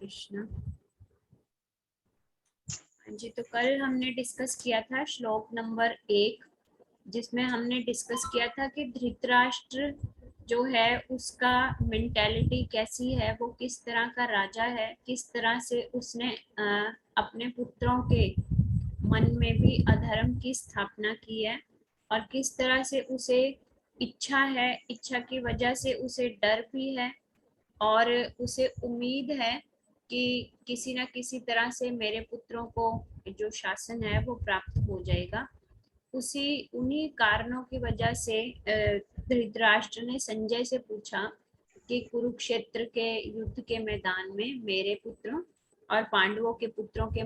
कृष्ण। जी, तो कल हमने डिस्कस किया था श्लोक नंबर 1, जिसमें हमने डिस्कस किया था कि धृतराष्ट्र जो है उसका मेंटेलिटी कैसी है, वो किस तरह का राजा है, किस तरह से उसने अपने पुत्रों के मन में भी अधर्म की स्थापना की है और किस तरह से उसे इच्छा है, इच्छा की वजह से उसे डर भी है और उसे उम्मीद है कि किसी न किसी तरह से मेरे पुत्रों को जो शासन है वो प्राप्त हो जाएगा। उन्हीं कारणों की वजह से धृतराष्ट्र ने संजय से पूछा कि कुरुक्षेत्र के युद्ध के मैदान में मेरे पुत्रों और पांडु के पुत्रों के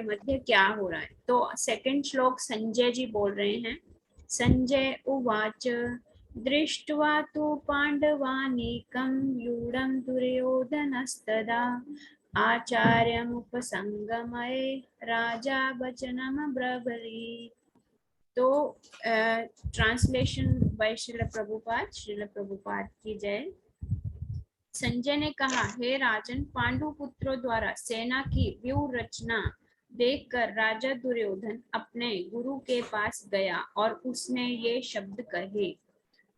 मध्य क्या हो रहा है। तो सेकंड श्लोक संजय जी बोल रहे हैं। संजय उवाच दृष्ट्वा तु पाण्डवानीकं व्यूढं दुर्योधनस्तदा आचार्यमुपसंगमये राजा वचनमब्रवीत्। तो ट्रांसलेशन बाय श्रील प्रभुपाद की जय। संजय ने कहा, हे राजन, पांडु पुत्रों द्वारा सेना की व्यूह रचना देखकर राजा दुर्योधन अपने गुरु के पास गया और उसने ये शब्द कहे।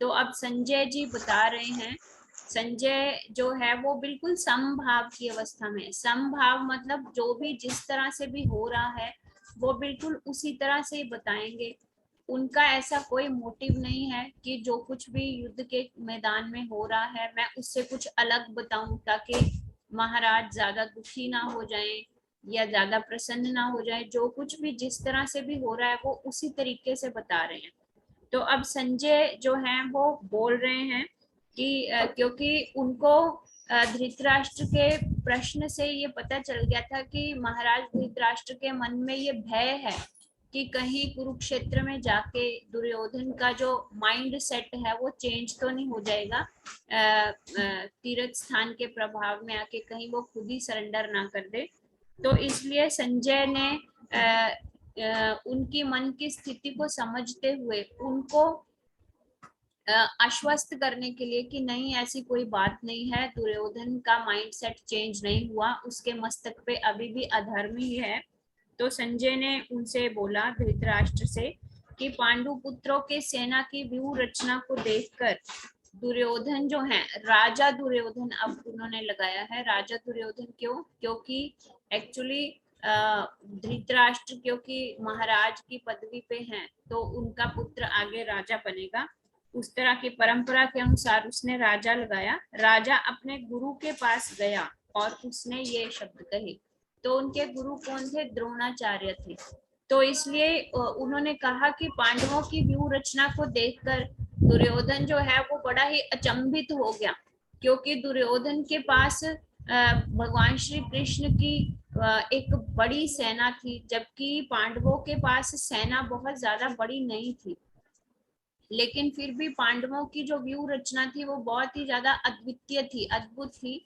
तो अब संजय जी बता रहे हैं, संजय जो है वो बिल्कुल समभाव की अवस्था में। समभाव मतलब जो भी जिस तरह से भी हो रहा है वो बिल्कुल उसी तरह से बताएंगे। उनका ऐसा कोई मोटिव नहीं है कि जो कुछ भी युद्ध के मैदान में हो रहा है मैं उससे कुछ अलग बताऊं ताकि महाराज ज्यादा दुखी ना हो जाएं या ज्यादा प्रसन्न ना हो जाए। जो कुछ भी जिस तरह से भी हो रहा है वो उसी तरीके से बता रहे हैं। तो अब संजय जो है वो बोल रहे हैं कि क्योंकि उनको धृतराष्ट्र के प्रश्न से ये पता चल गया था कि महाराज धृतराष्ट्र के मन में ये भय है कि कहीं कुरुक्षेत्र में जाके दुर्योधन का जो माइंड सेट है वो चेंज तो नहीं हो जाएगा तीर्थ स्थान के प्रभाव में आके, कहीं वो खुद ही सरेंडर ना कर दे। तो इसलिए संजय ने उनकी मन की स्थिति को समझते हुए उनको आश्वस्त करने के लिए कि नहीं, ऐसी कोई बात नहीं है, दुर्योधन का माइंडसेट चेंज नहीं हुआ, उसके मस्तक पे अभी भी अधर्म ही है। तो संजय ने उनसे बोला, धृतराष्ट्र से, कि पांडु पुत्रों के सेना की व्यूह रचना को देखकर दुर्योधन जो है, राजा दुर्योधन अब उन्होंने लगाया है। राजा दुर्योधन क्यों? क्योंकि एक्चुअली धृतराष्ट्र क्योंकि महाराज की पदवी पे हैं तो उनका पुत्र आगे राजा बनेगा। उस तरह की परंपरा के अनुसार उसने राजा लगाया। राजा अपने गुरु के पास गया और उसने ये शब्द कहे। तो उनके गुरु कौन थे? द्रोणाचार्य थे। तो इसलिए उन्होंने कहा कि पांडवों की व्यूह रचना को देखकर दुर्योधन जो है वो बड़ा ही अचंभित हो गया, क्योंकि दुर्योधन के पास भगवान श्री कृष्ण की एक बड़ी सेना थी, जबकि पांडवों के पास सेना बहुत ज्यादा बड़ी नहीं थी। लेकिन फिर भी पांडवों की जो व्यूह रचना थी वो बहुत ही ज्यादा अद्वितीय थी, अद्भुत थी।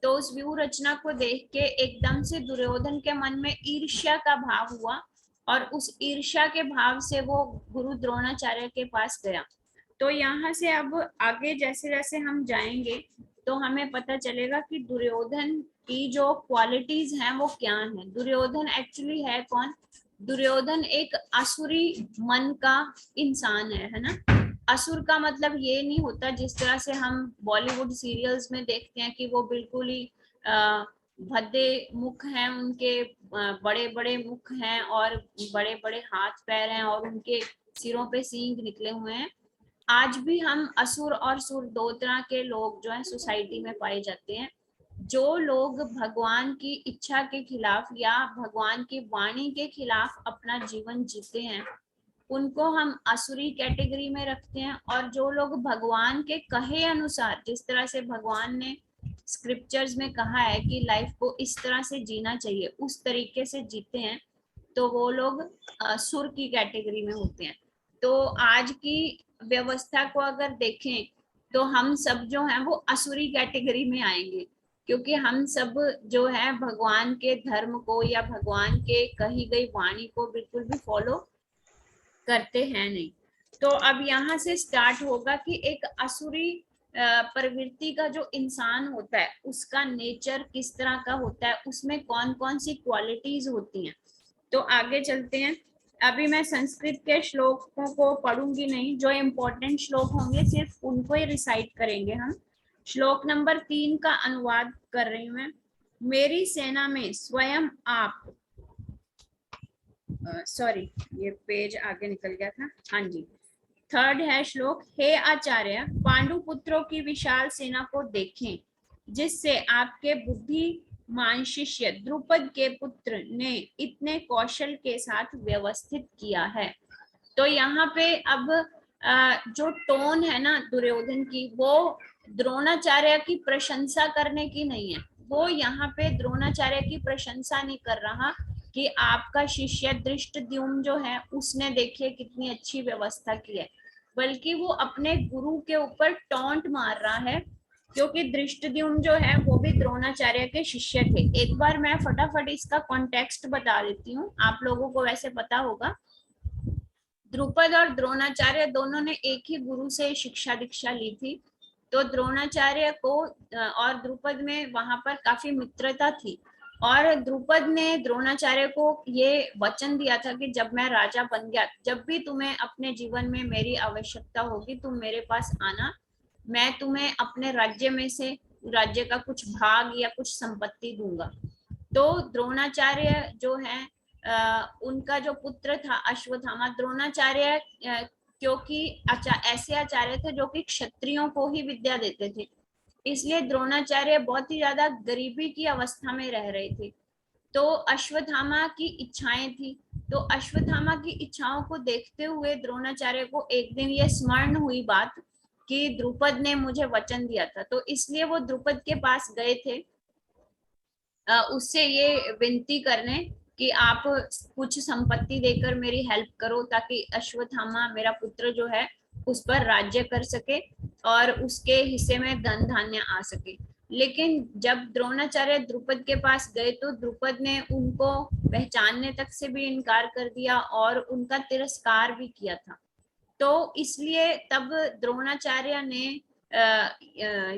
तो उस व्यूह रचना को देख के एकदम से दुर्योधन के मन में ईर्ष्या का भाव हुआ और उस ईर्ष्या के भाव से वो गुरु द्रोणाचार्य के पास गया। तो यहाँ से अब आगे जैसे जैसे हम जाएंगे तो हमें पता चलेगा कि दुर्योधन की जो क्वालिटीज हैं वो क्या हैं। दुर्योधन एक्चुअली है कौन? दुर्योधन एक असुरी मन का इंसान है ना। असुर का मतलब ये नहीं होता जिस तरह से हम बॉलीवुड सीरियल्स में देखते हैं कि वो बिल्कुल ही भद्दे मुख हैं, उनके बड़े बड़े मुख हैं और बड़े बड़े हाथ पैर हैं और उनके सिरों पे सींग निकले हुए हैं। आज भी हम असुर और सुर दो तरह के लोग जो है सोसाइटी में पाए जाते हैं। जो लोग भगवान की इच्छा के खिलाफ या भगवान की वाणी के खिलाफ अपना जीवन जीते हैं उनको हम असुरी कैटेगरी में रखते हैं, और जो लोग भगवान के कहे अनुसार, जिस तरह से भगवान ने स्क्रिप्चर्स में कहा है कि लाइफ को इस तरह से जीना चाहिए, उस तरीके से जीते हैं, तो वो लोग सुर की कैटेगरी में होते हैं। तो आज की व्यवस्था को अगर देखें तो हम सब जो हैं वो असुरी कैटेगरी में आएंगे, क्योंकि हम सब जो है भगवान के धर्म को या भगवान के कही गई वाणी को बिल्कुल भी फॉलो करते हैं नहीं। तो अब यहाँ से स्टार्ट होगा कि एक असुरी प्रवृत्ति का जो इंसान होता है उसका नेचर किस तरह का होता है, उसमें कौन कौन सी क्वालिटीज होती हैं। तो आगे चलते हैं। अभी मैं संस्कृत के श्लोकों को पढ़ूंगी नहीं, जो इम्पोर्टेंट श्लोक होंगे सिर्फ उनको ही रिसाइट करेंगे हम। श्लोक नंबर 3 का अनुवाद कर रही हूँ मैं। मेरी सेना में स्वयं आप, सॉरी ये पेज आगे निकल गया था, हाँ जी, थर्ड है श्लोक। हे आचार्य, पांडु पुत्रों की विशाल सेना को देखें, जिससे आपके बुद्धिमान शिष्य द्रुपद के पुत्र ने इतने कौशल के साथ व्यवस्थित किया है। तो यहाँ पे अब जो टोन है ना दुर्योधन की, वो द्रोणाचार्य की प्रशंसा करने की नहीं है। वो यहाँ पे द्रोणाचार्य की प्रशंसा नहीं कर रहा कि आपका शिष्य धृष्टद्युम्न जो है उसने देखिए कितनी अच्छी व्यवस्था की है, बल्कि वो अपने गुरु के ऊपर टॉन्ट मार रहा है, क्योंकि धृष्टद्युम्न जो है वो भी द्रोणाचार्य के शिष्य थे। एक बार मैं फटाफट इसका कॉन्टेक्स्ट बता देती हूँ, आप लोगों को वैसे पता होगा। द्रुपद और द्रोणाचार्य दोनों ने एक ही गुरु से शिक्षा दीक्षा ली थी। तो द्रोणाचार्य को और द्रुपद में वहां पर काफी मित्रता थी, और द्रुपद ने द्रोणाचार्य को ये वचन दिया था कि जब मैं राजा बन गया, जब भी तुम्हें अपने जीवन में मेरी आवश्यकता होगी तुम मेरे पास आना, मैं तुम्हें अपने राज्य में से राज्य का कुछ भाग या कुछ संपत्ति दूंगा। तो द्रोणाचार्य जो है उनका जो पुत्र था अश्वत्थामा, द्रोणाचार्य क्योंकि ऐसे आचार्य थे जो कि क्षत्रियों को ही विद्या देते थे, इसलिए द्रोणाचार्य बहुत ही ज्यादा गरीबी की अवस्था में रह रहे थे। तो अश्वत्थामा की इच्छाएं थी, तो अश्वत्थामा की इच्छाओं को देखते हुए द्रोणाचार्य को एक दिन ये स्मरण हुई बात कि द्रुपद ने मुझे वचन दिया था, तो इसलिए वो द्रुपद के पास गए थे उससे ये विनती करने कि आप कुछ संपत्ति देकर मेरी हेल्प करो, ताकि अश्वत्थामा मेरा पुत्र जो है उस पर राज्य कर सके और उसके हिस्से में धन धान्य आ सके। लेकिन जब द्रोणाचार्य द्रुपद के पास गए तो द्रुपद ने उनको पहचानने तक से भी इनकार कर दिया और उनका तिरस्कार भी किया था। तो इसलिए तब द्रोणाचार्य ने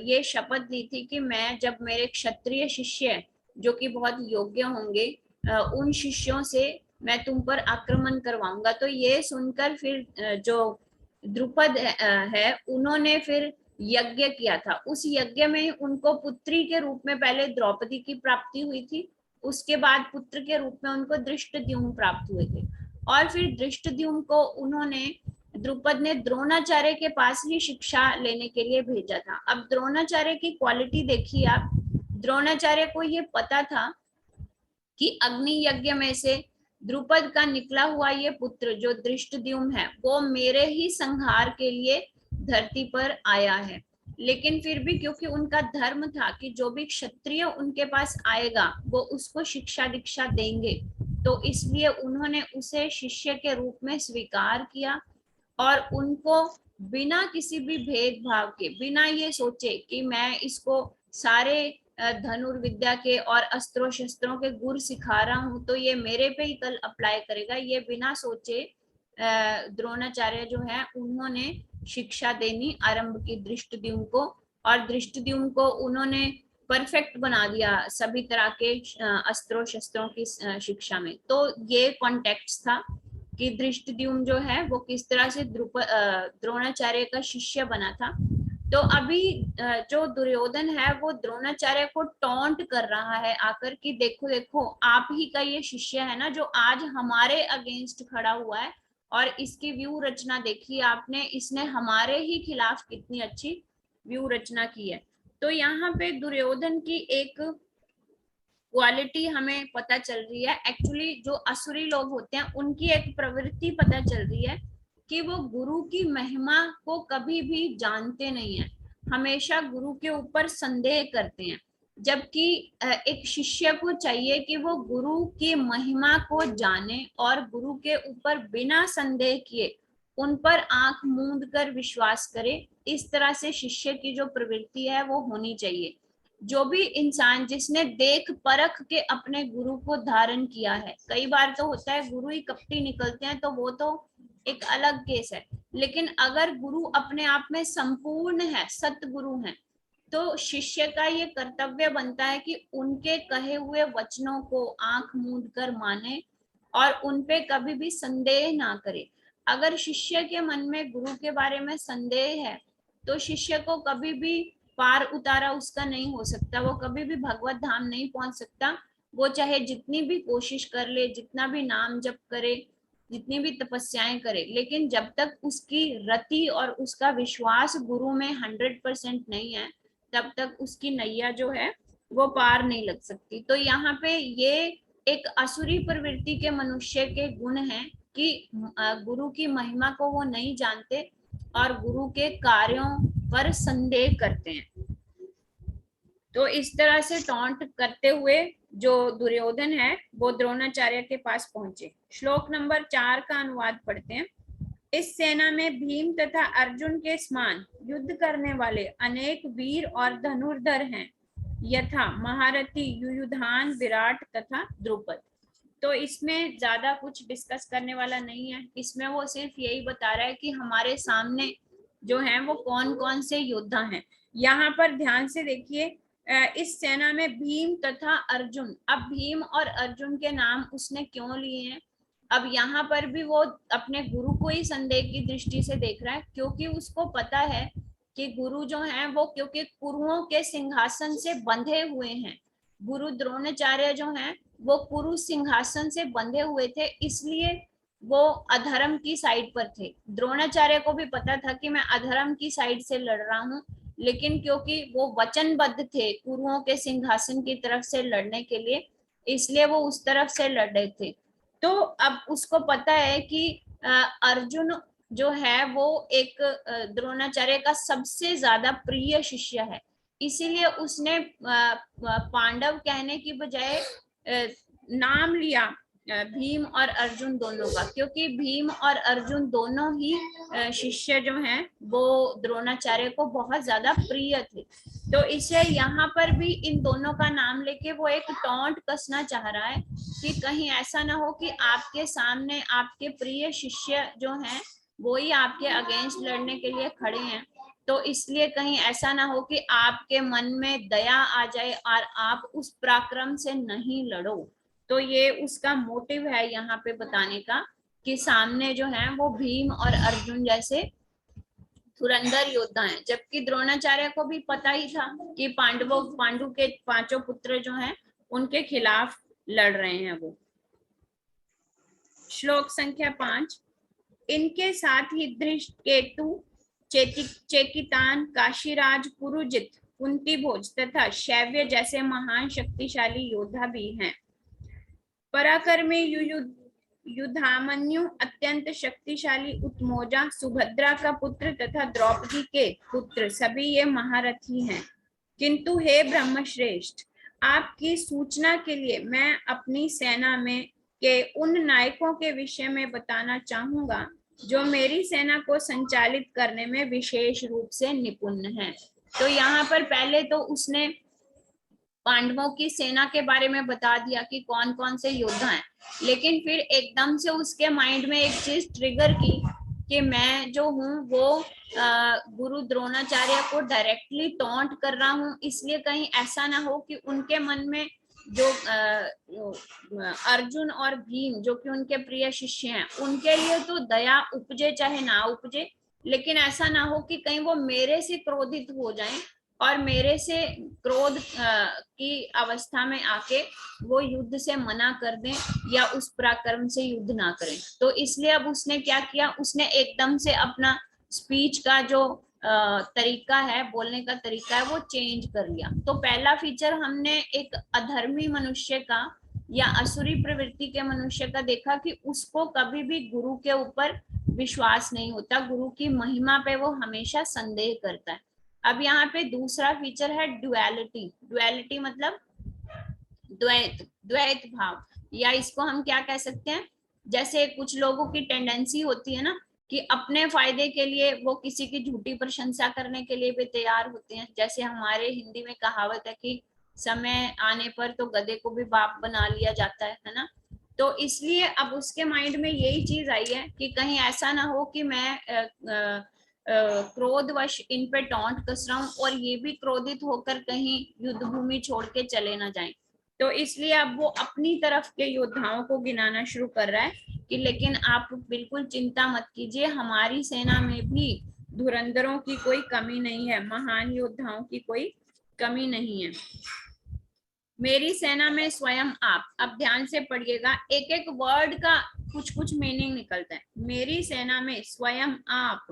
ये शपथ ली थी कि मैं जब मेरे क्षत्रिय शिष्य जो कि बहुत योग्य होंगे उन शिष्यों से मैं तुम पर आक्रमण करवाऊंगा। तो ये सुनकर फिर जो द्रुपद है उन्होंने फिर यज्ञ किया था। उस यज्ञ में उनको पुत्री के रूप में पहले द्रौपदी की प्राप्ति हुई थी, उसके बाद पुत्र के रूप में उनको धृष्टद्युम्न प्राप्त हुए थे, और फिर धृष्टद्युम्न को उन्होंने द्रुपद ने द्रोणाचार्य के पास ही शिक्षा लेने के लिए भेजा था। अब द्रोणाचार्य की क्वालिटी देखिए आप, द्रोणाचार्य को ये पता था कि अग्नि यज्ञ में से द्रुपद का निकला हुआ ये पुत्र जो धृष्टद्युम्न है वो मेरे ही संहार के लिए धरती पर आया है। लेकिन फिर भी क्योंकि उनका धर्म था कि जो भी क्षत्रिय उनके पास आएगा वो उसको शिक्षा दीक्षा देंगे, तो इसलिए उन्होंने उसे शिष्य के रूप में स्वीकार किया और उनको बिना किसी भी भेदभाव के, बिना ये सोचे कि मैं इसको सारे धनुर्विद्या के और अस्त्रों शस्त्रों के गुर सिखा रहा हूँ तो ये मेरे पे ही कल अप्लाई करेगा, ये बिना सोचे द्रोणाचार्य जो है उन्होंने शिक्षा देनी आरंभ की धृष्टद्युम्न को, और धृष्टद्युम्न को उन्होंने परफेक्ट बना दिया सभी तरह के अस्त्रों शस्त्रों की शिक्षा में। तो ये कॉन्टेक्स्ट था कि धृष्टद्युम्न जो है वो किस तरह से द्रोणाचार्य का शिष्य बना था। तो अभी जो दुर्योधन है वो द्रोणाचार्य को टॉन्ट कर रहा है आकर कि देखो देखो आप ही का ये शिष्य है ना जो आज हमारे अगेंस्ट खड़ा हुआ है, और इसकी व्यू रचना देखी आपने, इसने हमारे ही खिलाफ कितनी अच्छी व्यू रचना की है। तो यहाँ पे दुर्योधन की एक क्वालिटी हमें पता चल रही है, एक्चुअली जो असुरी लोग होते हैं उनकी एक प्रवृत्ति पता चल रही है कि वो गुरु की महिमा को कभी भी जानते नहीं है, हमेशा गुरु के ऊपर संदेह करते हैं। जबकि एक शिष्य को चाहिए कि वो गुरु की महिमा को जाने और गुरु के ऊपर बिना संदेह किए उन पर आंख मूंद कर विश्वास करे। इस तरह से शिष्य की जो प्रवृत्ति है वो होनी चाहिए। जो भी इंसान जिसने देख परख के अपने गुरु को धारण किया है, कई बार तो होता है गुरु ही कपटी निकलते हैं तो वो तो एक अलग केस है, लेकिन अगर गुरु अपने आप में संपूर्ण है, सतगुरु है, तो शिष्य का ये कर्तव्य बनता है कि उनके कहे हुए वचनों को आंख मूंद कर माने और उन पे कभी भी संदेह ना करे। अगर शिष्य के मन में गुरु के बारे में संदेह है तो शिष्य को कभी भी पार उतारा उसका नहीं हो सकता, वो कभी भी भगवत धाम नहीं पहुंच सकता। वो चाहे जितनी भी कोशिश कर ले, जितना भी नाम जप करे, जितनी भी तपस्याएं करे, लेकिन जब तक उसकी रति और उसका विश्वास गुरु में 100% नहीं है, तब तक उसकी नैया जो है वो पार नहीं लग सकती। तो यहाँ पे ये एक असुरी प्रवृत्ति के मनुष्य के गुण हैं कि गुरु की महिमा को वो नहीं जानते और गुरु के कार्यों पर संदेह करते हैं। तो इस तरह से टॉन्ट करते हुए जो दुर्योधन है वो द्रोणाचार्य के पास पहुंचे। श्लोक नंबर 4 का अनुवाद पढ़ते हैं। इस सेना में भीम तथा अर्जुन के समान युद्ध करने वाले अनेक वीर और धनुर्धर हैं, यथा महारथी युयुधान, विराट तथा द्रुपद। तो इसमें ज्यादा कुछ डिस्कस करने वाला नहीं है, इसमें वो सिर्फ यही बता रहा है कि हमारे सामने जो है वो कौन कौन से योद्धा हैं। यहाँ पर ध्यान से देखिए, इस सेना में भीम तथा अर्जुन। अब भीम और अर्जुन के नाम उसने क्यों लिए हैं? अब यहाँ पर भी वो अपने गुरु को ही संदेह की दृष्टि से देख रहा है, क्योंकि उसको पता है कि गुरु जो है वो क्योंकि कुरुओं के सिंहासन से बंधे हुए हैं। गुरु द्रोणाचार्य जो हैं वो कुरु सिंहासन से बंधे हुए थे, इसलिए वो अधर्म की साइड पर थे। द्रोणाचार्य को भी पता था कि मैं अधर्म की साइड से लड़ रहा हूँ, लेकिन क्योंकि वो वचनबद्ध थे कुरुओं के सिंहासन की तरफ से लड़ने के लिए, इसलिए वो उस तरफ से लड़ रहे थे। तो अब उसको पता है कि अर्जुन जो है वो एक द्रोणाचार्य का सबसे ज्यादा प्रिय शिष्य है, इसीलिए उसने पांडव कहने की बजाय नाम लिया भीम और अर्जुन दोनों का, क्योंकि भीम और अर्जुन दोनों ही शिष्य जो हैं वो द्रोणाचार्य को बहुत ज्यादा प्रिय थे। तो इसे यहाँ पर भी इन दोनों का नाम लेके वो एक टॉन्ट कसना चाह रहा है कि कहीं ऐसा ना हो कि आपके सामने आपके प्रिय शिष्य जो हैं वो ही आपके अगेंस्ट लड़ने के लिए खड़े हैं, तो इसलिए कहीं ऐसा ना हो कि आपके मन में दया आ जाए और आप उस पराक्रम से नहीं लड़ो। तो ये उसका मोटिव है यहाँ पे बताने का कि सामने जो है वो भीम और अर्जुन जैसे धुरंधर योद्धा हैं, जबकि द्रोणाचार्य को भी पता ही था कि पांडु के पांचों पुत्र जो हैं उनके खिलाफ लड़ रहे हैं वो। श्लोक संख्या 5। इनके साथ ही धृष्टकेतु, चेकितान, काशीराज, पुरुजित, कुंती भोज तथा शैव्य जैसे महान शक्तिशाली योद्धा भी हैं। पराक्रमी युधामन्यु, अत्यंत शक्तिशाली उत्मोजा, सुभद्रा का पुत्र तथा द्रौपदी के पुत्र सभी ये महारथी हैं। किंतु हे ब्रह्मश्रेष्ठ, आपकी सूचना के लिए मैं अपनी सेना में के उन नायकों के विषय में बताना चाहूंगा जो मेरी सेना को संचालित करने में विशेष रूप से निपुण हैं। तो यहाँ पर पहले तो उसने पांडवों की सेना के बारे में बता दिया कि कौन कौन से योद्धा हैं, लेकिन फिर एकदम से उसके माइंड में एक चीज ट्रिगर की कि मैं जो हूँ वो गुरु द्रोणाचार्य को डायरेक्टली टॉन्ट कर रहा हूँ, इसलिए कहीं ऐसा ना हो कि उनके मन में जो अर्जुन और भीम जो कि उनके प्रिय शिष्य हैं उनके लिए तो दया उपजे चाहे ना उपजे, लेकिन ऐसा ना हो कि कहीं वो मेरे से क्रोधित हो जाएं और मेरे से क्रोध की अवस्था में आके वो युद्ध से मना कर दें या उस पराक्रम से युद्ध ना करें। तो इसलिए अब उसने क्या किया, उसने एकदम से अपना स्पीच का जो तरीका है, बोलने का तरीका है, वो चेंज कर लिया। तो पहला फीचर हमने एक अधर्मी मनुष्य का या असुरी प्रवृत्ति के मनुष्य का देखा कि उसको कभी भी गुरु के ऊपर विश्वास नहीं होता, गुरु की महिमा पे वो हमेशा संदेह करता है। अब यहाँ पे दूसरा फीचर है ड्युअलिटी। ड्युअलिटी मतलब द्वैत, द्वैत भाव, या इसको हम क्या कह सकते हैं, जैसे कुछ लोगों की टेंडेंसी होती है ना कि अपने फायदे के लिए वो किसी की झूठी प्रशंसा करने के लिए भी तैयार होते हैं। जैसे हमारे हिंदी में कहावत है कि समय आने पर तो गधे को भी बाप बना लिया जाता है ना। तो इसलिए अब उसके माइंड में यही चीज आई है कि कहीं ऐसा ना हो कि मैं क्रोधवश इन पे टॉन्ट कस रहा हूं और ये भी क्रोधित होकर कहीं युद्ध भूमि छोड़ के चले ना जाएं। तो इसलिए अब वो अपनी तरफ के योद्धाओं को गिनाना शुरू कर रहा है कि लेकिन आप बिल्कुल चिंता मत कीजिए, हमारी सेना में भी धुरंधरों की कोई कमी नहीं है, महान योद्धाओं की कोई कमी नहीं है। मेरी सेना में स्वयं आप, अब ध्यान से पढ़िएगा, एक एक वर्ड का कुछ कुछ मीनिंग निकलता है। मेरी सेना में स्वयं आप,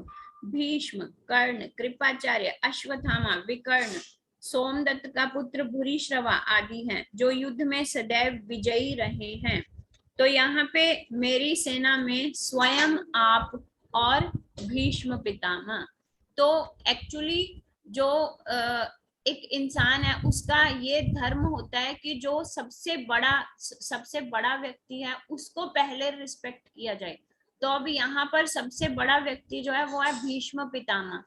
भीष्म, कर्ण, कृपाचार्य, अश्वत्थामा, विकर्ण, सोमदत्त का पुत्र भूरिश्रवा आदि हैं, जो युद्ध में सदैव विजयी रहे हैं। तो यहाँ पे मेरी सेना में स्वयं आप और भीष्म पितामह। तो एक्चुअली जो एक इंसान है उसका ये धर्म होता है कि जो सबसे बड़ा व्यक्ति है उसको पहले रिस्पेक्ट किया जाए। तो अब यहाँ पर सबसे बड़ा व्यक्ति जो है वो है भीष्म पितामह,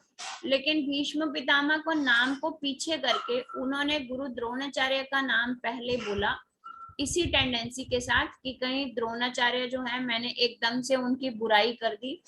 लेकिन भीष्म पितामह को नाम को पीछे करके उन्होंने गुरु द्रोणाचार्य का नाम पहले बोला, इसी टेंडेंसी के साथ कि कहीं द्रोणाचार्य जो है मैंने एकदम से उनकी बुराई कर दी,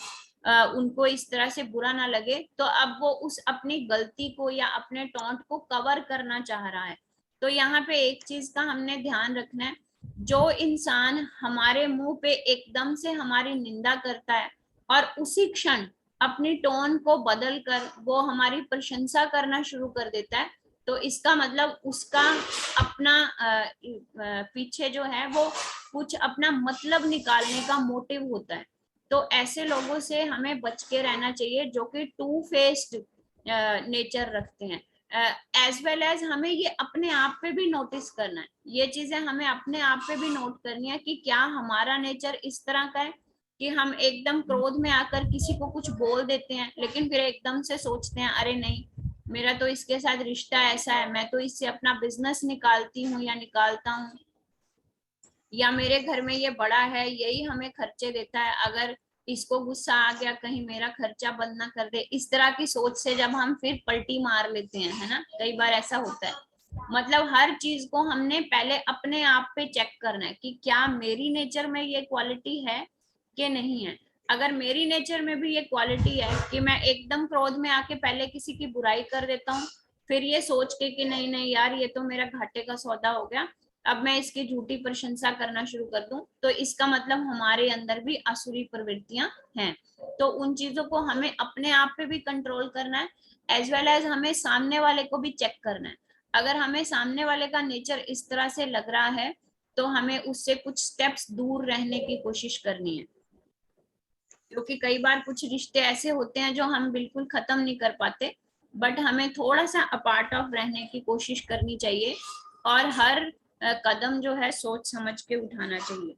उनको इस तरह से बुरा ना लगे, तो अब वो उस अपनी गलती को या अपने टॉन्ट को कवर करना चाह रहा है। तो यहाँ पे एक चीज का हमने ध्यान रखना है, जो इंसान हमारे मुंह पे एकदम से हमारी निंदा करता है और उसी क्षण अपनी टोन को बदल कर वो हमारी प्रशंसा करना शुरू कर देता है, तो इसका मतलब उसका अपना पीछे जो है वो कुछ अपना मतलब निकालने का मोटिव होता है। तो ऐसे लोगों से हमें बच के रहना चाहिए जो कि टू फेस्ड नेचर रखते हैं। एज वेल एज हमें ये अपने आप पे भी नोटिस करना है, ये चीजें हमें अपने आप पे भी नोट करनी है कि क्या हमारा नेचर इस तरह का है कि हम एकदम क्रोध में आकर किसी को कुछ बोल देते हैं, लेकिन फिर एकदम से सोचते हैं अरे नहीं, मेरा तो इसके साथ रिश्ता ऐसा है, मैं तो इससे अपना बिजनेस निकालती हूँ या निकालता हूँ, या मेरे घर में ये बड़ा है यही हमें खर्चे देता है, अगर इसको गुस्सा आ गया कहीं मेरा खर्चा बंद ना कर दे। इस तरह की सोच से जब हम फिर पलटी मार लेते हैं, है ना, कई बार ऐसा होता है। मतलब हर चीज को हमने पहले अपने आप पे चेक करना है कि क्या मेरी नेचर में ये क्वालिटी है कि नहीं है। अगर मेरी नेचर में भी ये क्वालिटी है कि मैं एकदम क्रोध में आके पहले किसी की बुराई कर देता हूँ, फिर ये सोच के कि नहीं नहीं यार ये तो मेरा घाटे का सौदा हो गया, अब मैं इसकी झूठी प्रशंसा करना शुरू कर दूं, तो इसका मतलब हमारे अंदर भी आसुरी प्रवृत्तियां हैं। तो उन चीजों को हमें अपने आप पे भी कंट्रोल करना है, एज वेल एज हमें सामने वाले को भी चेक करना है। अगर हमें सामने वाले का नेचर इस तरह से लग रहा है तो हमें उससे कुछ स्टेप्स दूर रहने की कोशिश करनी है, क्योंकि कई बार कुछ रिश्ते ऐसे होते हैं जो हम बिल्कुल खत्म नहीं कर पाते, बट हमें थोड़ा सा अपार्ट ऑफ रहने की कोशिश करनी चाहिए और हर कदम जो है सोच समझ के उठाना चाहिए।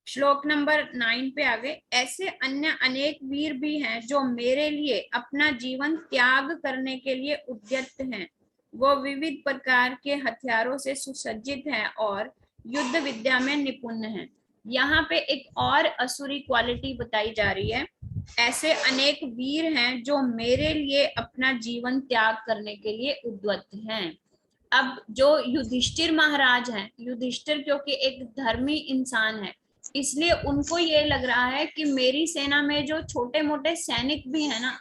श्लोक नंबर 9 पे आगे, ऐसे अन्य अनेक वीर भी हैं जो मेरे लिए अपना जीवन त्याग करने के लिए उद्यत हैं, वो विविध प्रकार के हथियारों से सुसज्जित हैं और युद्ध विद्या में निपुण हैं। यहाँ पे एक और असुरी क्वालिटी बताई जा रही है, ऐसे अनेक वीर हैं जो मेरे लिए अपना जीवन त्याग करने के लिए उद्यत हैं। अब जो युधिष्ठिर महाराज हैं, युधिष्ठिर क्योंकि एक धर्मी इंसान है, इसलिए उनको ये लग रहा है कि मेरी सेना में जो छोटे मोटे सैनिक भी है ना,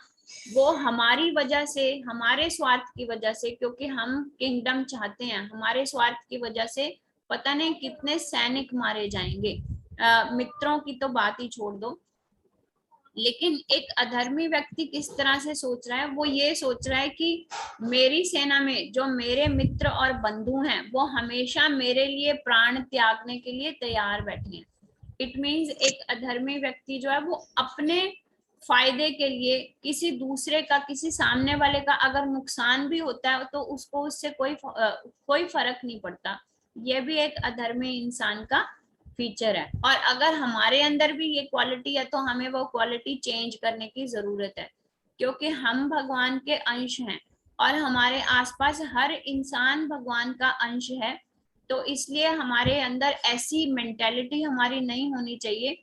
वो हमारी वजह से, हमारे स्वार्थ की वजह से, क्योंकि हम किंगडम चाहते हैं, हमारे स्वार्थ की वजह से पता नहीं कितने सैनिक मारे जाएंगे। मित्रों की तो बात ही छोड़ दो, लेकिन एक अधर्मी व्यक्ति किस तरह से सोच रहा है, वो ये सोच रहा है कि मेरी सेना में जो मेरे मित्र और बंधु हैं वो हमेशा मेरे लिए प्राण त्यागने के लिए तैयार बैठे हैं। इट मीन्स एक अधर्मी व्यक्ति जो है वो अपने फायदे के लिए किसी दूसरे का, किसी सामने वाले का अगर नुकसान भी होता है तो उसको उससे कोई फर्क नहीं पड़ता। ये भी एक अधर्मी इंसान का फीचर है, और अगर हमारे अंदर भी ये क्वालिटी है तो हमें वो क्वालिटी चेंज करने की जरूरत है, क्योंकि हम भगवान के अंश हैं और हमारे आसपास हर इंसान भगवान का अंश है। तो इसलिए हमारे अंदर ऐसी मेंटेलिटी हमारी नहीं होनी चाहिए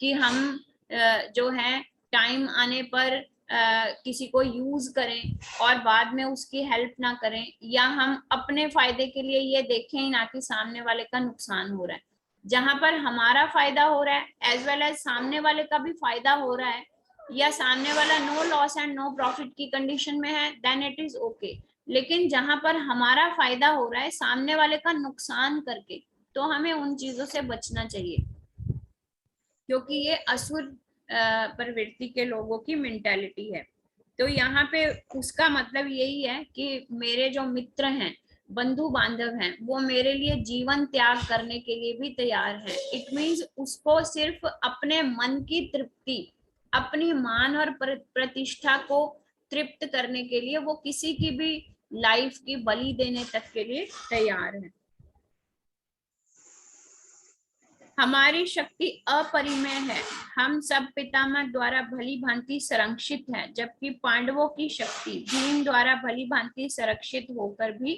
कि हम जो है टाइम आने पर किसी को यूज करें और बाद में उसकी हेल्प ना करें, या हम अपने फायदे के लिए ये देखें ही ना कि सामने वाले का नुकसान हो रहा है। जहां पर हमारा फायदा हो रहा है एज वेल एज सामने वाले का भी फायदा हो रहा है, या सामने वाला no loss and no profit की कंडीशन में है, देन इट इज ओके। लेकिन जहां पर हमारा फायदा हो रहा है सामने वाले का नुकसान करके, तो हमें उन चीजों से बचना चाहिए, क्योंकि ये असुर प्रवृत्ति के लोगों की मेंटालिटी है। तो यहाँ पे उसका मतलब यही है कि मेरे जो मित्र हैं, बंधु बांधव हैं, वो मेरे लिए जीवन त्याग करने के लिए भी तैयार है। इट मीन्स उसको सिर्फ अपने मन की तृप्ति, अपनी मान और प्रतिष्ठा को तृप्त करने के लिए वो किसी की भी लाइफ की बलि देने तक के लिए तैयार है। हमारी शक्ति अपरिमेय है, हम सब पितामह द्वारा भली भांति संरक्षित है, जबकि पांडवों की शक्ति भीम द्वारा भली भांति संरक्षित होकर भी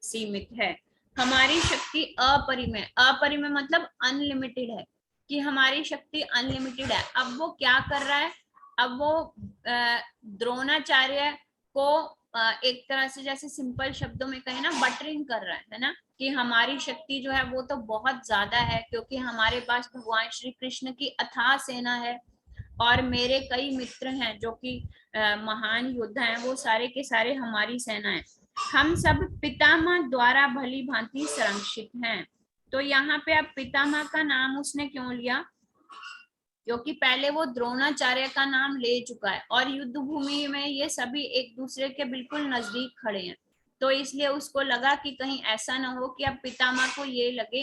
सीमित है। हमारी शक्ति अपरिमेय, अपरिमेय मतलब अनलिमिटेड है, कि हमारी शक्ति अनलिमिटेड है। अब वो क्या कर रहा है, अब वो द्रोणाचार्य को एक तरह से जैसे सिंपल शब्दों में कहे ना, बटरिंग कर रहा है ना, कि हमारी शक्ति जो है वो तो बहुत ज्यादा है, क्योंकि हमारे पास भगवान श्री कृष्ण की अथाह सेना है और मेरे कई मित्र हैं जो कि महान योद्धा हैं, वो सारे के सारे हमारी सेना है। हम सब पितामह द्वारा भली भांति संरक्षित हैं। तो यहाँ पे अब पितामह का नाम उसने क्यों लिया, क्योंकि पहले वो द्रोणाचार्य का नाम ले चुका है और युद्ध भूमि में ये सभी एक दूसरे के बिल्कुल नजदीक खड़े हैं। तो इसलिए उसको लगा कि कहीं ऐसा ना हो कि अब पितामह को ये लगे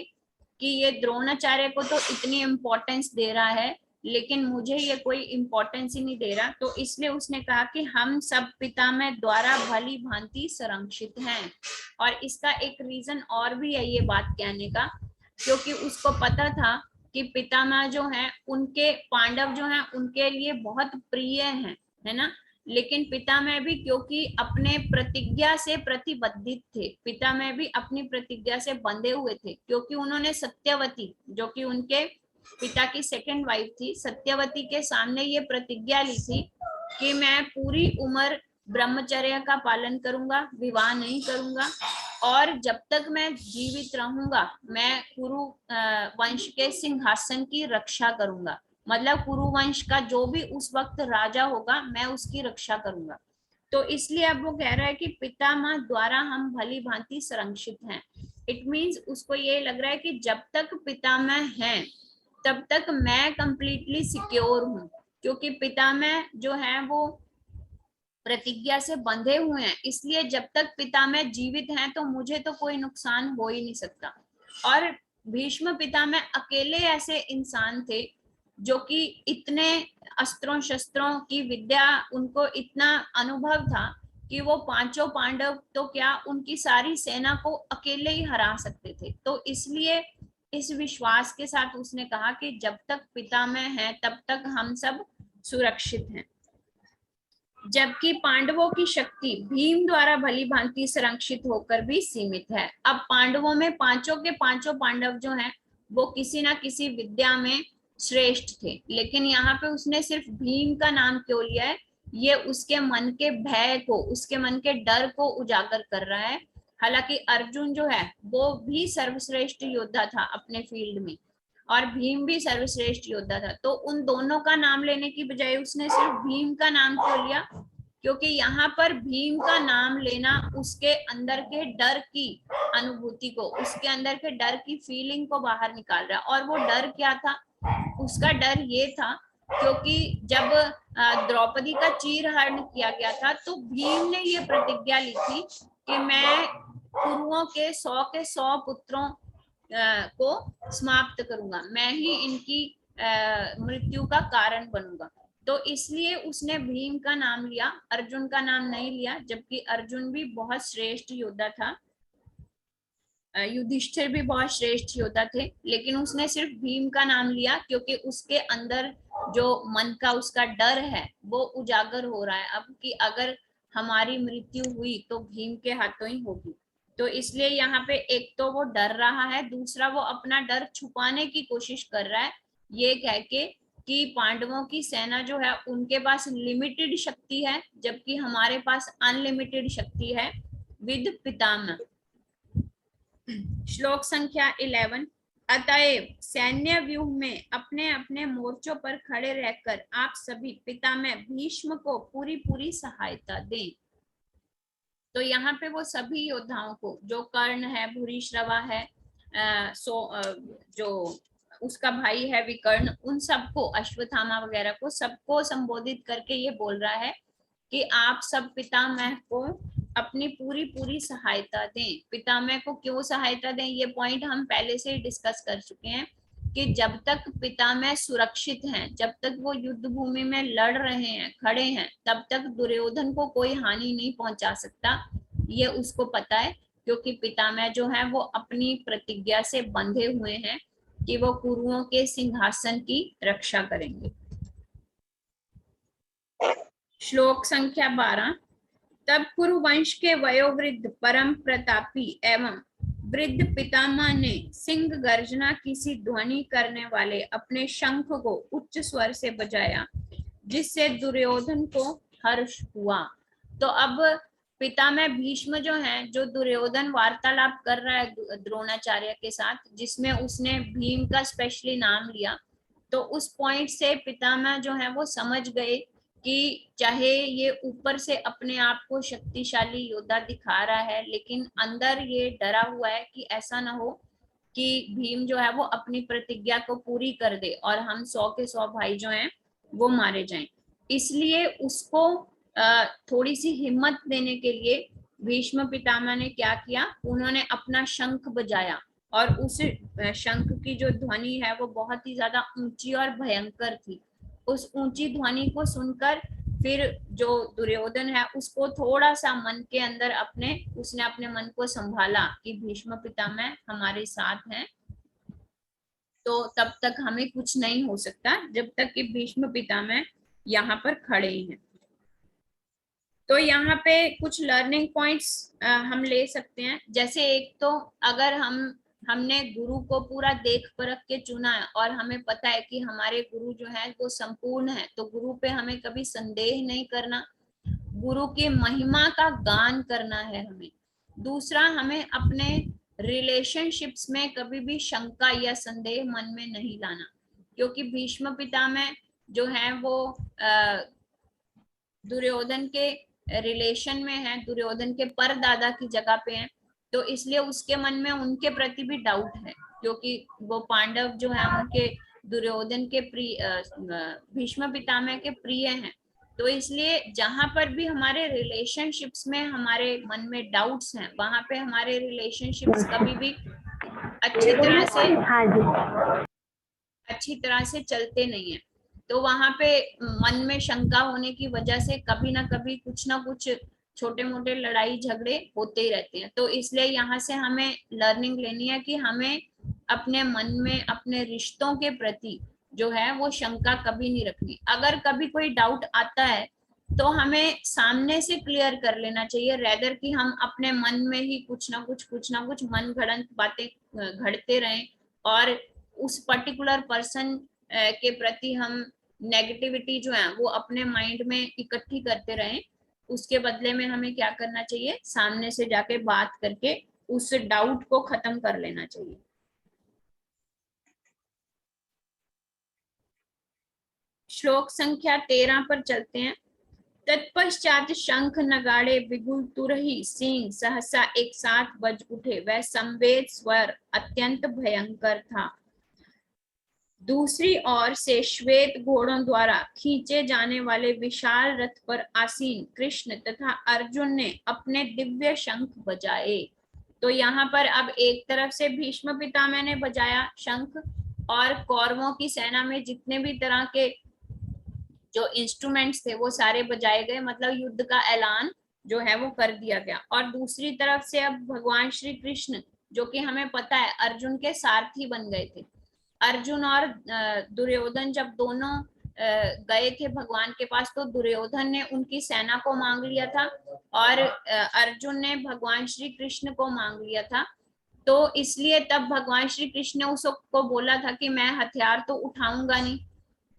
कि ये द्रोणाचार्य को तो इतनी इम्पोर्टेंस दे रहा है, लेकिन मुझे ये कोई इम्पोर्टेंस ही नहीं दे रहा। तो इसलिए उसने कहा कि हम सब पितामह द्वारा भली भांति संरक्षित हैं। और इसका एक रीजन और भी है ये बात कहने का, क्योंकि उसको पता था कि पितामह जो हैं उनके, पांडव जो हैं उनके लिए बहुत प्रिय हैं, है ना। लेकिन पितामह भी क्योंकि अपने प्रतिज्ञा से प्रतिबद्धित थे, पितामह भी अपनी प्रतिज्ञा से बंधे हुए थे, क्योंकि उन्होंने सत्यवती जो कि उनके पिता की सेकंड वाइफ थी, सत्यवती के सामने ये प्रतिज्ञा ली थी कि मैं पूरी उम्र ब्रह्मचर्य का पालन करूंगा, विवाह नहीं करूंगा, और जब तक मैं जीवित रहूंगा मैं कुरु वंश के सिंहासन की रक्षा करूंगा। मतलब कुरु वंश का जो भी उस वक्त राजा होगा मैं उसकी रक्षा करूंगा। तो इसलिए अब वो कह रहा है कि पितामह द्वारा हम भली भांति संरक्षित हैं। इट मीन्स उसको ये लग रहा है कि जब तक पितामह हैं तब तक मैं कंप्लीटली सिक्योर हूँ, क्योंकि पितामह जो है वो प्रतिज्ञा से बंधे हुए हैं, इसलिए जब तक पितामह जीवित हैं तो मुझे तो कोई नुकसान हो ही नहीं सकता। और भीष्म पितामह अकेले ऐसे इंसान थे जो कि इतने अस्त्रों शस्त्रों की विद्या, उनको इतना अनुभव था कि वो पांचों पांडव तो क्या उनकी सारी सेना को अकेले ही हरा सकते थे। तो इसलिए इस विश्वास के साथ उसने कहा कि जब तक पितामह हैं तब तक हम सब सुरक्षित हैं, जबकि पांडवों की शक्ति भीम द्वारा भली भांति संरक्षित होकर भी सीमित है। अब पांडवों में पांचों के पांचों पांडव जो हैं वो किसी ना किसी विद्या में श्रेष्ठ थे, लेकिन यहाँ पे उसने सिर्फ भीम का नाम क्यों लिया है, ये उसके मन के भय को, उसके मन के डर को उजागर कर रहा है। हालांकि अर्जुन जो है वो भी सर्वश्रेष्ठ योद्धा था अपने फील्ड में, और भीम भी सर्वश्रेष्ठ योद्धा था। तो उन दोनों का नाम लेने की बजाय उसने सिर्फ भीम का नाम क्यों लिया, क्योंकि यहाँ पर भीम का नाम लेना उसके अंदर के डर की अनुभूति को, उसके अंदर के डर की फीलिंग को बाहर निकाल रहा। और वो डर क्या था, उसका डर ये था क्योंकि जब द्रौपदी का चीरहरण किया गया था तो भीम ने ये प्रतिज्ञा ली थी कि मैं कुरुओं के 100 पुत्रों को समाप्त करूंगा, मैं ही इनकी मृत्यु का कारण बनूंगा। तो इसलिए उसने भीम का नाम लिया, अर्जुन का नाम नहीं लिया, जबकि अर्जुन भी बहुत श्रेष्ठ योद्धा था, युधिष्ठिर भी बहुत श्रेष्ठ योद्धा थे, लेकिन उसने सिर्फ भीम का नाम लिया क्योंकि उसके अंदर जो मन का उसका डर है वो उजागर हो रहा है अब, कि अगर हमारी मृत्यु हुई तो भीम के हाथों ही होगी। तो इसलिए यहाँ पे एक तो वो डर रहा है, दूसरा वो अपना डर छुपाने की कोशिश कर रहा है ये कह के कि पांडवों की सेना जो है उनके पास लिमिटेड शक्ति है, जबकि हमारे पास अनलिमिटेड शक्ति है विद पितामह। श्लोक संख्या 11। अतएव सैन्य व्यूह में अपने अपने मोर्चों पर खड़े रहकर आप सभी पितामह भीष्म को पूरी पूरी सहायता दें। तो यहाँ पे वो सभी योद्धाओं को, जो कर्ण है, भूरिश्रवा है, जो उसका भाई है विकर्ण, उन सबको, अश्वत्थामा वगैरह को, सबको संबोधित करके ये बोल रहा है कि आप सब पितामह को अपनी पूरी पूरी सहायता दें। पितामह को क्यों सहायता दें, ये पॉइंट हम पहले से ही डिस्कस कर चुके हैं कि जब तक पितामह सुरक्षित हैं, जब तक वो युद्ध भूमि में लड़ रहे हैं, खड़े हैं, तब तक दुर्योधन को कोई हानि नहीं पहुंचा सकता, ये उसको पता है, क्योंकि पितामह जो है वो अपनी प्रतिज्ञा से बंधे हुए हैं कि वो कुरुओं के सिंहासन की रक्षा करेंगे। श्लोक संख्या 12। तब कुरुवंश के वयोवृद्ध परम प्रतापी एवं वृद्ध पितामह ने सिंह गर्जना की सी ध्वनि करने वाले अपने शंख को उच्च स्वर से बजाया, जिससे दुर्योधन को हर्ष हुआ। तो अब पितामह भीष्म जो हैं, जो दुर्योधन वार्तालाप कर रहा है द्रोणाचार्य के साथ, जिसमें उसने भीम का स्पेशली नाम लिया, तो उस पॉइंट से पितामह जो है वो समझ गए कि चाहे ये ऊपर से अपने आप को शक्तिशाली योद्धा दिखा रहा है, लेकिन अंदर ये डरा हुआ है कि ऐसा ना हो कि भीम जो है वो अपनी प्रतिज्ञा को पूरी कर दे और हम 100 के 100 भाई जो हैं वो मारे जाएं। इसलिए उसको थोड़ी सी हिम्मत देने के लिए भीष्म पितामह ने क्या किया, उन्होंने अपना शंख बजाया, और उस शंख की जो ध्वनि है वो बहुत ही ज्यादा ऊंची और भयंकर थी। उस ऊंची ध्वनि को सुनकर फिर जो दुर्योधन है उसको थोड़ा सा मन के अंदर उसने अपने मन को संभाला कि भीष्म पितामह हमारे साथ हैं, तो तब तक हमें कुछ नहीं हो सकता जब तक कि भीष्म पितामह यहाँ पर खड़े हैं। तो यहाँ पे कुछ लर्निंग पॉइंट्स हम ले सकते हैं। जैसे एक तो, अगर हमने गुरु को पूरा देख परख के चुना है और हमें पता है कि हमारे गुरु जो है वो संपूर्ण है, तो गुरु पे हमें कभी संदेह नहीं करना, गुरु की महिमा का गान करना है हमें। दूसरा, हमें अपने रिलेशनशिप्स में कभी भी शंका या संदेह मन में नहीं लाना, क्योंकि भीष्म पितामह जो है वो दुर्योधन के रिलेशन में है, दुर्योधन के परदादा की जगह पे हैं, तो इसलिए उसके मन में उनके प्रति भी डाउट है, क्योंकि वो पांडव जो है उनके दुर्योधन के प्रिय, भीष्म पितामह के प्रिय हैं। तो इसलिए जहां पर भी हमारे रिलेशनशिप्स में हमारे मन में डाउट्स हैं, वहां पे हमारे रिलेशनशिप्स कभी भी अच्छी तरह से चलते नहीं है। तो वहां पे मन में शंका होने की वजह से कभी ना कभी कुछ ना कुछ छोटे मोटे लड़ाई झगड़े होते ही रहते हैं। तो इसलिए यहाँ से हमें लर्निंग लेनी है कि हमें अपने मन में अपने रिश्तों के प्रति जो है वो शंका कभी नहीं रखनी। अगर कभी कोई डाउट आता है तो हमें सामने से क्लियर कर लेना चाहिए, रेदर कि हम अपने मन में ही कुछ ना कुछ मन गढ़ंत बातें घड़ते रहें और उस पर्टिकुलर पर्सन के प्रति हम नेगेटिविटी जो है वो अपने माइंड में इकट्ठी करते रहें। उसके बदले में हमें क्या करना चाहिए, सामने से जाके बात करके उस डाउट को खत्म कर लेना चाहिए। श्लोक संख्या 13 पर चलते हैं। तत्पश्चात शंख नगाड़े बिगुल तुरही सिंह सहसा एक साथ बज उठे, वह संवेद स्वर अत्यंत भयंकर था। दूसरी ओर से श्वेत घोड़ों द्वारा खींचे जाने वाले विशाल रथ पर आसीन कृष्ण तथा अर्जुन ने अपने दिव्य शंख बजाए। तो यहाँ पर अब एक तरफ से भीष्म पितामह ने बजाया शंख, और कौरवों की सेना में जितने भी तरह के जो इंस्ट्रूमेंट्स थे वो सारे बजाए गए, मतलब युद्ध का ऐलान जो है वो कर दिया गया। और दूसरी तरफ से अब भगवान श्री कृष्ण, जो कि हमें पता है अर्जुन के सारथी बन गए थे। अर्जुन और दुर्योधन जब दोनों गए थे भगवान के पास, तो दुर्योधन ने उनकी सेना को मांग लिया था और अर्जुन ने भगवान श्री कृष्ण को मांग लिया था। तो इसलिए तब भगवान श्री कृष्ण ने उसको बोला था कि मैं हथियार तो उठाऊंगा नहीं,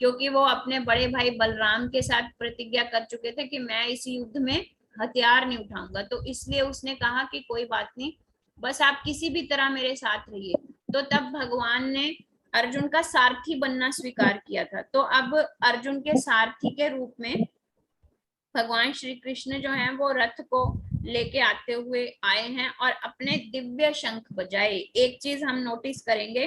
क्योंकि वो अपने बड़े भाई बलराम के साथ प्रतिज्ञा कर चुके थे कि मैं इस युद्ध में हथियार नहीं उठाऊंगा, तो इसलिए उसने कहा कि कोई बात नहीं, बस आप किसी भी तरह मेरे साथ रहिए। तो तब भगवान ने अर्जुन का सारथी बनना स्वीकार किया था। तो अब अर्जुन के सारथी के रूप में भगवान श्री कृष्ण जो है वो रथ को लेके आते हुए आए हैं और अपने दिव्य शंख बजाए। एक चीज हम नोटिस करेंगे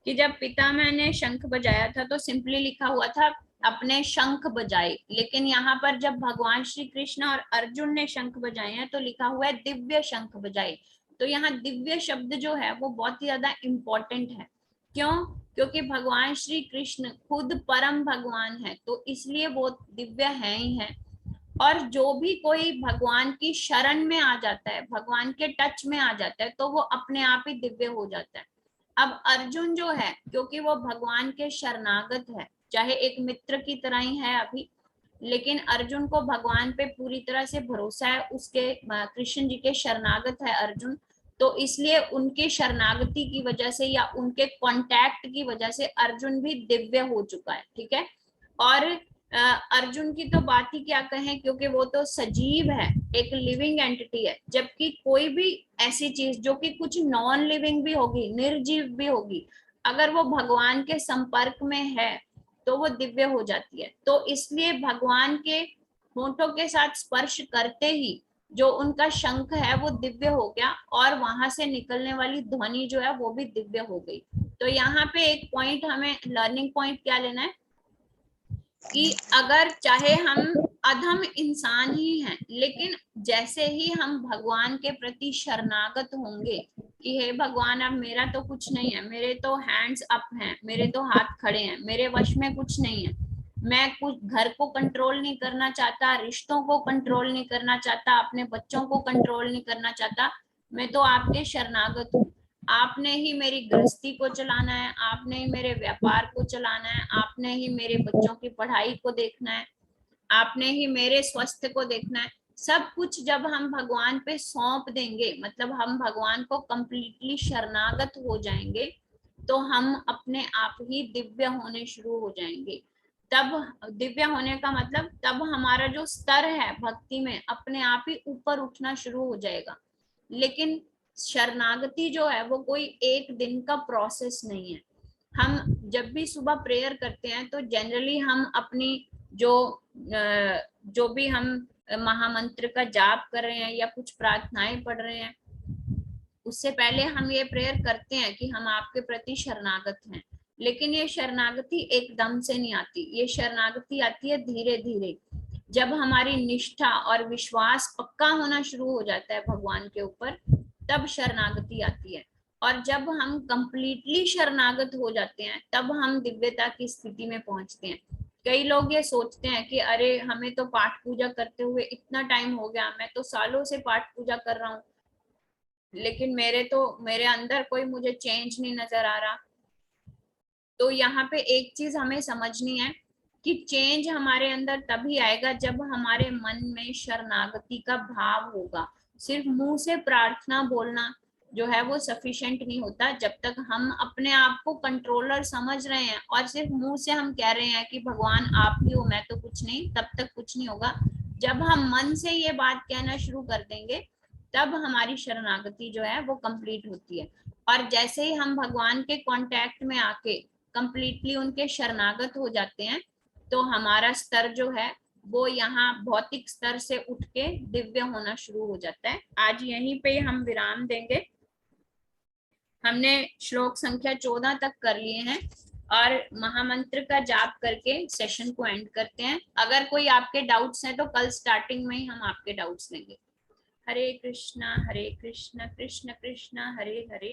कि जब पितामह ने शंख बजाया था तो सिंपली लिखा हुआ था अपने शंख बजाए, लेकिन यहाँ पर जब भगवान श्री कृष्ण और अर्जुन ने शंख बजाए हैं तो लिखा हुआ है दिव्य शंख बजाए। तो यहाँ दिव्य शब्द जो है वो बहुत ही ज्यादा इंपॉर्टेंट है। क्यों? क्योंकि भगवान श्री कृष्ण खुद परम भगवान है, तो इसलिए वो दिव्य है ही है। और जो भी कोई भगवान की शरण में आ जाता है, भगवान के टच में आ जाता है, तो वो अपने आप ही दिव्य हो जाता है। अब अर्जुन जो है, क्योंकि वो भगवान के शरणागत है, चाहे एक मित्र की तरह ही है अभी, लेकिन अर्जुन को भगवान पे पूरी तरह से भरोसा है, उसके कृष्ण जी के शरणागत है अर्जुन। तो इसलिए उनके शरणागति की वजह से या उनके कांटेक्ट की वजह से अर्जुन भी दिव्य हो चुका है। ठीक है। और अर्जुन की तो बात ही क्या कहें, क्योंकि वो तो सजीव है, एक लिविंग एंटिटी है। जबकि कोई भी ऐसी चीज जो कि कुछ नॉन लिविंग भी होगी, निर्जीव भी होगी, अगर वो भगवान के संपर्क में है तो वो दिव्य हो जाती है। तो इसलिए भगवान के होठों के साथ स्पर्श करते ही जो उनका शंख है वो दिव्य हो गया और वहां से निकलने वाली ध्वनि जो है वो भी दिव्य हो गई। तो यहाँ पे एक पॉइंट, हमें लर्निंग पॉइंट क्या लेना है कि अगर चाहे हम अधम इंसान ही हैं, लेकिन जैसे ही हम भगवान के प्रति शरणागत होंगे कि हे भगवान अब मेरा तो कुछ नहीं है, मेरे तो हैंड्स अप हैं, मेरे तो हाथ खड़े हैं, मेरे वश में कुछ नहीं है, मैं कुछ घर को कंट्रोल नहीं करना चाहता, रिश्तों को कंट्रोल नहीं करना चाहता, अपने बच्चों को कंट्रोल नहीं करना चाहता, मैं तो आपके शरणागत हूँ। आपने ही मेरी गृहस्थी को चलाना है, आपने ही मेरे व्यापार को चलाना है, आपने ही मेरे बच्चों की पढ़ाई को देखना है, आपने ही मेरे स्वास्थ्य को देखना है। सब कुछ जब हम भगवान पे सौंप देंगे, मतलब हम भगवान को कंप्लीटली शरणागत हो जाएंगे, तो हम अपने आप ही दिव्य होने शुरू हो जाएंगे। तब दिव्य होने का मतलब तब हमारा जो स्तर है भक्ति में अपने आप ही ऊपर उठना शुरू हो जाएगा। लेकिन शरणागति जो है वो कोई एक दिन का प्रोसेस नहीं है। हम जब भी सुबह प्रेयर करते हैं तो जनरली हम अपनी जो जो भी हम महामंत्र का जाप कर रहे हैं या कुछ प्रार्थनाएं पढ़ रहे हैं, उससे पहले हम ये प्रेयर करते हैं कि हम आपके प्रति शरणागत हैं। लेकिन ये शरणागति एकदम से नहीं आती, ये शरणागति आती है धीरे धीरे। जब हमारी निष्ठा और विश्वास पक्का होना शुरू हो जाता है भगवान के ऊपर, तब शरणागति आती है। और जब हम कंप्लीटली शरणागत हो जाते हैं तब हम दिव्यता की स्थिति में पहुंचते हैं। कई लोग ये सोचते हैं कि अरे हमें तो पाठ पूजा करते हुए इतना टाइम हो गया, मैं तो सालों से पाठ पूजा कर रहा हूँ, लेकिन मेरे अंदर कोई मुझे चेंज नहीं नजर आ रहा। तो यहाँ पे एक चीज हमें समझनी है कि चेंज हमारे अंदर तभी आएगा जब हमारे मन में शरणागति का भाव होगा। सिर्फ मुंह से प्रार्थना बोलना जो है वो सफिशिएंट नहीं होता। जब तक हम अपने आप को कंट्रोलर समझ रहे हैं और सिर्फ मुंह से हम कह रहे हैं कि भगवान आप ही हो, मैं तो कुछ नहीं, तब तक कुछ नहीं होगा। जब हम मन से ये बात कहना शुरू कर देंगे तब हमारी शरणागति जो है वो कंप्लीट होती है। और जैसे ही हम भगवान के कांटेक्ट में आके कंप्लीटली उनके शरणागत हो जाते हैं तो हमारा स्तर जो है वो यहाँ भौतिक स्तर से उठ के दिव्य होना शुरू हो जाता है। आज यहीं पे हम विराम देंगे। हमने श्लोक संख्या 14 तक कर लिए हैं और महामंत्र का जाप करके सेशन को एंड करते हैं। अगर कोई आपके डाउट्स हैं तो कल स्टार्टिंग में ही हम आपके डाउट्स लेंगे। हरे कृष्णा कृष्ण कृष्ण हरे हरे,